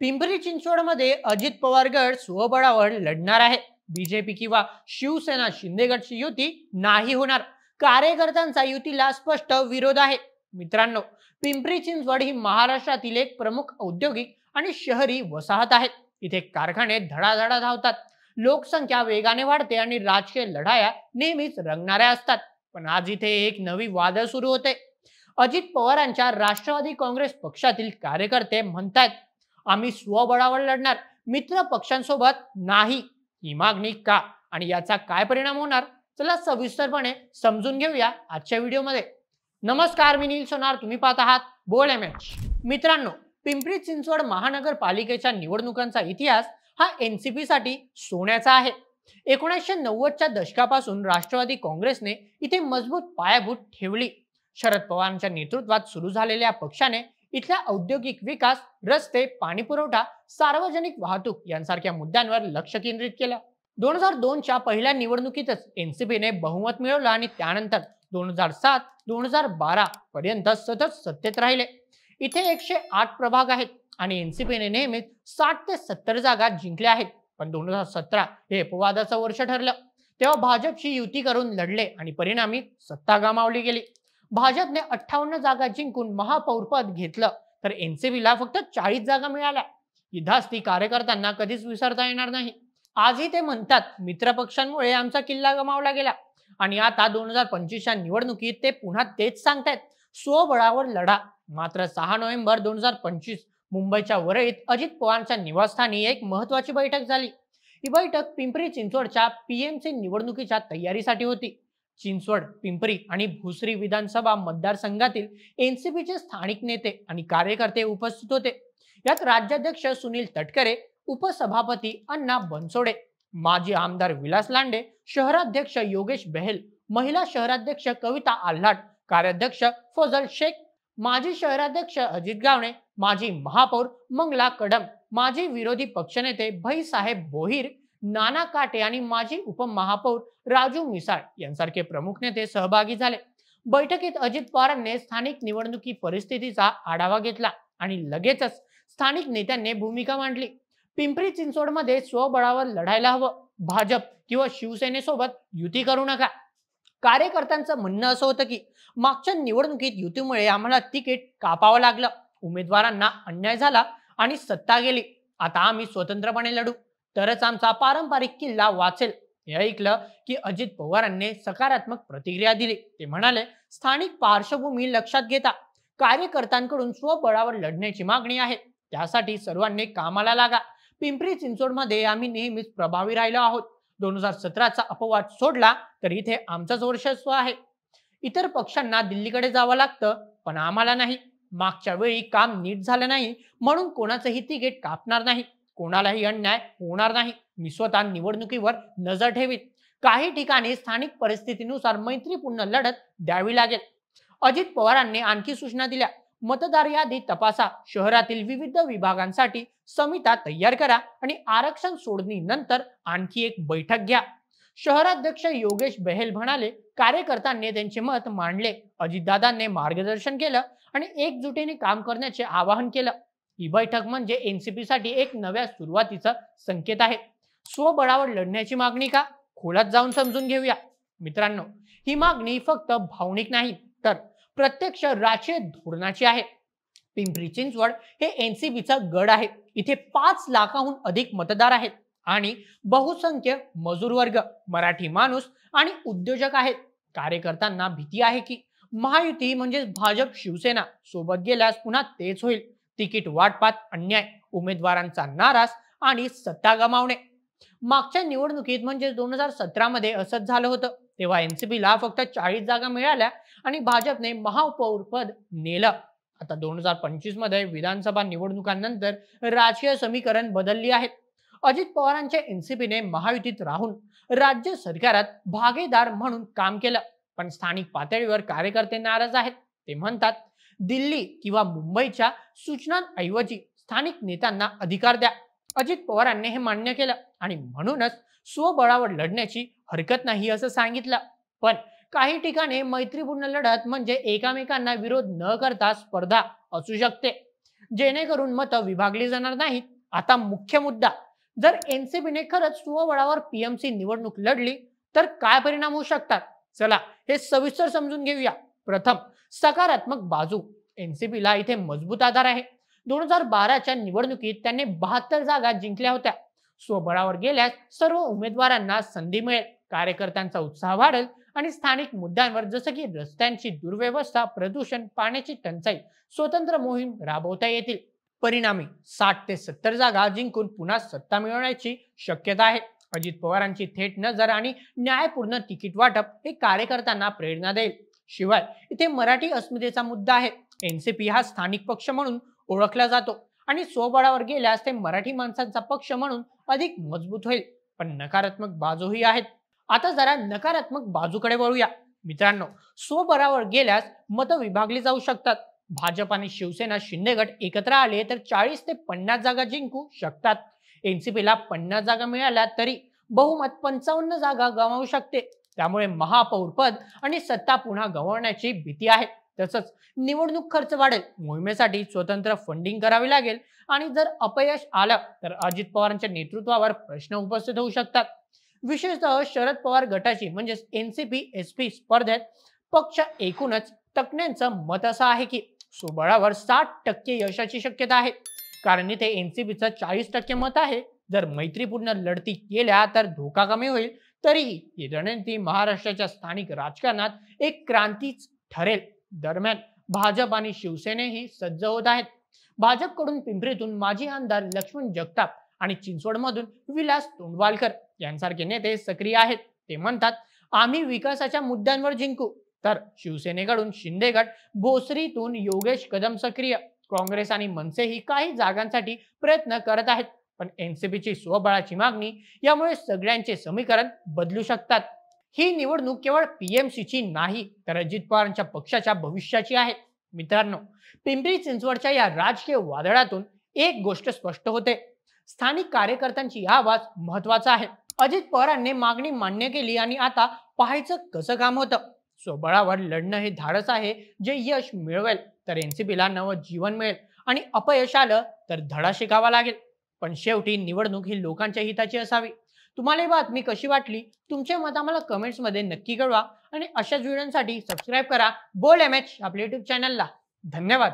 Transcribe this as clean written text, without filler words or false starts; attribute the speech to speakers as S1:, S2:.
S1: पिंपरी चिंचवडमध्ये अजित पवार गट स्वबळावर लढणार आहे. बीजेपी किंवा शिवसेना शिंदे गटची युती नाही होणार. कार्यकर्त्यांचा युतीला स्पष्ट विरोध आहे. मित्रांनो, पिंपरी चिंचवड ही महाराष्ट्रातील एक प्रमुख औद्योगिक आणि शहरी वसाहत आहे. इथे कारखाने धडाधडा धावतात, लोकसंख्या वेगाने वाढते आणि राजकीय लढाया नेहमीच रंगणाऱ्या असतात. पण आज इथे एक नवी वादळ सुरू होते. अजित पवारांच्या राष्ट्रवादी काँग्रेस पक्षातील कार्यकर्ते म्हणतात, आम्ही स्वबळावर लढणार, मित्र पक्षांसोबत नाही. ही मागणी का आणि याचा काय परिणाम होणार, चला सविस्तरपणे समजून घेऊया आजच्या व्हिडिओमध्ये. नमस्कार, मी नील सोनार, तुम्ही पाहत आहात बोल एमएच. मित्रांनो, पिंपरी चिंचवड महानगरपालिकेच्या निवडणुकांचा इतिहास हा एनसीपी साठी सोन्याचा आहे. 1990च्या दशकापासून राष्ट्रवादी काँग्रेसने इथे मजबूत पायाभूत ठेवली. शरद पवारांच्या नेतृत्वात सुरू झालेल्या पक्षाने इथल्या औद्योगिक विकास, रस्ते, पाणी पुरवठा, सार्वजनिक वाहतूक यांसारख्या मुद्द्यांवर लक्ष केंद्रित केलं. 2002च्या पहिल्या निवडणुकीतच एनसीपीने बहुमत मिळवलं आणि त्यानंतर 2007-2012 पर्यंत सतत सत्तेत राहिले. इथे 108 प्रभाग आहेत आणि एनसीपीने नेहमीच 60 ते 70 जागा जिंकल्या आहेत. पण 2017 हे अपवादाचं वर्ष ठरलं. तेव्हा भाजपशी युती करून लढले आणि परिणामी सत्ता गमावली गेली. भाजपने 58 जागा जिंकून महापौरपद घेतलं, तर एनसीपीला फक्त 40 जागा मिळाल्या. ही धास्ती कार्यकर्त्यांना कधीच विसरता येणार नाही. आजही ते म्हणतात, मित्रपक्षांमुळे आमचा किल्ला गमावला गेला. आणि आता 2025च्या निवडणुकीत ते पुन्हा तेच सांगतायत, स्वबळावर लढा. मात्र 6 नोव्हेंबर 2025 मुंबईच्या वरळीत अजित पवारांच्या निवासस्थानी एक महत्वाची बैठक झाली. ही बैठक पिंपरी चिंचवडच्या पीएमसी निवडणुकीच्या तयारीसाठी होती. चिंचवड, पिंपरी आणि भुसरी विधानसभा मतदारसंघातील एनसीपीचे स्थानिक नेते आणि कार्यकर्ते उपस्थित होते. यात राज्याध्यक्ष सुनील तटकरे, उपसभापती अण्णा बनसोडे, माजी आमदार विलास लांडे, शहराध्यक्ष योगेश बहेल, महिला शहराध्यक्ष कविता आल्हाट, कार्याध्यक्ष फजल शेख, माजी शहराध्यक्ष अजित गावणे, माजी महापौर मंगला कदम, माजी विरोधी पक्षनेते भैसाहेब बोहीर, नाना काटे आणि माजी उपमहापौर राजू मिसाळ यांसारखे प्रमुख नेते सहभागी झाले. बैठकीत अजित पवारांनी स्थानिक निवडणुकी परिस्थितीचा आढावा घेतला आणि लगेचच स्थानिक नेत्यांनी भूमिका मांडली. पिंपरी चिंचवडमध्ये स्वबळावर लढायला हवं, भाजप किंवा शिवसेनेसोबत युती करू नका. कार्यकर्त्यांचं म्हणणं असं होतं की मागच्या निवडणुकीत युतीमुळे आम्हाला तिकीट कापावं लागलं, उमेदवारांना अन्याय झाला आणि सत्ता गेली. आता आम्ही स्वतंत्रपणे लढू, तरच आमचा पारंपरिक किल्ला वाचेल. हे ऐकलं की अजित पवारांनी सकारात्मक प्रतिक्रिया दिली. ते म्हणाले, स्थानिक पार्श्वभूमी लक्षात घेता कार्यकर्त्यांकडून स्वबळावर लढण्याची मागणी आहे, त्यासाठी सर्वांनी कामाला लागा. पिंपरी चिंचवडमध्ये आम्ही नेहमीच प्रभावी राहिलो आहोत. 2017चा अपवाद सोडला तर इथे आमचंच वर्चस्व आहे. इतर पक्षांना दिल्लीकडे जावं लागतं, पण आम्हाला नाही. मागच्या वेळी काम नीट झालं नाही म्हणून कोणाचंही तिकीट कापणार नाही, कोणालाही अन्याय होणार नाही. मी स्वतः निवडणुकीवर नजर ठेवीत. काही ठिकाणी स्थानिक परिस्थितीनुसार मैत्रीपूर्ण लढत द्यावी लागेल. अजित पवारांनी आणखी सूचना दिल्या. मतदार यादी तपासा, शहरातील विविध विभागांसाठी समित्या तयार करा आणि आरक्षण सोडणीनंतर आणखी एक बैठक घ्या. शहराध्यक्ष योगेश बहेल म्हणाले, कार्यकर्त्यांनी त्यांचे मत मांडले, अजितदादांनी मार्गदर्शन केलं आणि एकजुटीने काम करण्याचे आवाहन केलं. ही बैठक म्हणजे एनसीपी साठी एक नव्या सुरुवातीचा संकेत आहे. स्वबळावर लढण्याची मागणी का? खोलात जाऊन समजून घेऊया. मित्रांनो, ही मागणी फक्त भावनिक नाही, तर प्रत्यक्ष राजकीय धोरणाची आहे. पिंपरी चिंचवड हे एनसीपीचा गड आहे. इथे 5 लाखाहून अधिक मतदार आहेत आणि बहुसंख्य मजूर वर्ग, मराठी माणूस आणि उद्योजक आहेत. कार्यकर्त्यांना भीती आहे की महायुती म्हणजे भाजप शिवसेना सोबत गेल्यास पुन्हा तेच होईल, तिकीट वाटपात अन्याय, उमेदवारांचा नाराज आणि सत्ता गमावणे. मागच्या निवडणुकीत म्हणजे 2017 मध्ये असंच झालं होतं. तेव्हा एनसीपीला फक्त 40 जागा मिळाल्या आणि भाजपने महापौरपद नेलं. आता 2025 मध्ये विधानसभा निवडणुकांनंतर राजकीय समीकरण बदलली आहेत. अजित पवारांच्या एनसीपीने महायुतीत राहून राज्य सरकारात भागीदार म्हणून काम केलं, पण स्थानिक पातळीवर कार्यकर्ते नाराज आहेत. ते म्हणतात, दिल्ली किंवा मुंबईच्या सूचनांऐवजी स्थानिक नेत्यांना अधिकार द्या. अजित पवारांनी हे मान्य केलं आणि म्हणूनच स्वबळावर लढण्याची हरकत नाही असं सांगितलं. पण काही ठिकाणी मैत्रीपूर्ण लढत म्हणजे एकमेकांना विरोध न करता स्पर्धा असू शकते, जेणेकरून मतं विभागली जाणार नाहीत आता मुख्य मुद्दा, जर एनसीपीने खरंच स्वबळावर पीएमसी निवडणूक लढली तर काय परिणाम होऊ शकतात? चला हे सविस्तर समजून घेऊया. प्रथम, सकारात्मक बाजू. एनसीपीला इथे मजबूत आधार आहे. 2012च्या निवडणुकीत त्यांनी 72 जागा जिंकल्या होत्या. स्वबळावर गेल्यास सर्व उमेदवारांना संधी मिळेल, कार्यकर्त्यांचा उत्साह वाढेल आणि स्थानिक मुद्द्यांवर जसं की रस्त्यांची दुर्व्यवस्था, प्रदूषण, पाण्याची टंचाई स्वतंत्र मोहीम राबवता येतील. परिणामी 60 ते 70 जागा जिंकून पुन्हा सत्ता मिळवण्याची शक्यता आहे. अजित पवारांची थेट नजर आणि न्यायपूर्ण तिकीट वाटप हे कार्यकर्त्यांना प्रेरणा देईल. शिवाय इथे मराठी अस्मितेचा मुद्दा आहे. एनसीपी हा स्थानिक पक्ष म्हणून ओळखला जातो आणि स्वबळावर गेल्यास ते मराठी माणसांचा पक्ष म्हणून अधिक मजबूत होईल. पण नकारात्मक बाजूही आहेत. आता जरा नकारात्मक बाजूकडे वळूया. मित्रांनो, स्वबळावर गेल्यास मतं विभागली जाऊ शकतात. भाजप आणि शिवसेना शिंदे गट एकत्र आले तर 40 ते 50 जागा जिंकू शकतात. एनसीपीला 50 जागा मिळाल्या तरी बहुमत 55 जागा गमावू शकते. त्यामुळे महापौर पद आणि सत्ता पुन्हा गमावण्याची भीती आहे. तसंच निवडणूक खर्च वाढेल, मोहिमेसाठी स्वतंत्र फंडिंग करावी लागेल आणि जर अपयश आलं तर अजित पवारांच्या नेतृत्वावर प्रश्न उपस्थित होऊ शकतात. विशेषतः शरद पवार गटाची म्हणजेच एनसीपी एसपी स्पर्धेत पक्ष एकूणच तज्ञांचं मत असं आहे की स्वबळावर 60% यशाची शक्यता आहे. कारण इथे एनसीपीचं 40% मत आहे. जर मैत्रीपूर्ण लढती केल्या तर धोका कमी होईल. तरीही ही रणनीती महाराष्ट्राच्या स्थानिक राजकारणात एक क्रांतीच ठरेल. दरम्यान भाजप आणि शिवसेनेही सज्ज होत आहेत. भाजपकडून पिंपरीतून माजी आमदार लक्ष्मण जगताप आणि चिंचवडमधून विलास तोंडवालकर यांसारखे नेते सक्रिय आहेत. ते म्हणतात, आम्ही विकासाच्या मुद्द्यांवर जिंकू. तर शिवसेनेकडून शिंदे गट, भोसरीतून योगेश कदम सक्रिय. काँग्रेस आणि मनसेही काही जागांसाठी प्रयत्न करत आहेत. पण एनसीपीची स्वबळाची मागणी यामुळे सगळ्यांचे समीकरण बदलू शकतात. ही निवडणूक केवळ पीएमसीची नाही तर अजित पवारांच्या पक्षाच्या भविष्याची आहे. मित्रांनो, पिंपरी चिंचवडच्या या राजकीय वादळातून एक गोष्ट स्पष्ट होते, स्थानिक कार्यकर्त्यांची आवाज महत्वाचा आहे. अजित पवारांनी मागणी मान्य केली आणि आता पाहायचं कसं काम होतं. स्वबळावर लढणं हे धाडस आहे जे यश मिळवेल तर एनसीपीला नवं जीवन मिळेल आणि अपयश आलं तर धडा शिकावा लागेल. पण शेवटी निवडणूक ही लोकांच्या हिताची असावी. तुम्हाला ही बातमी कशी वाटली? तुमचे मत आम्हाला कमेंट्समध्ये नक्की कळवा आणि अशाच व्हिडिओसाठी सबस्क्राईब करा बोल एमएच आपल्या युट्यूब चॅनलला. धन्यवाद.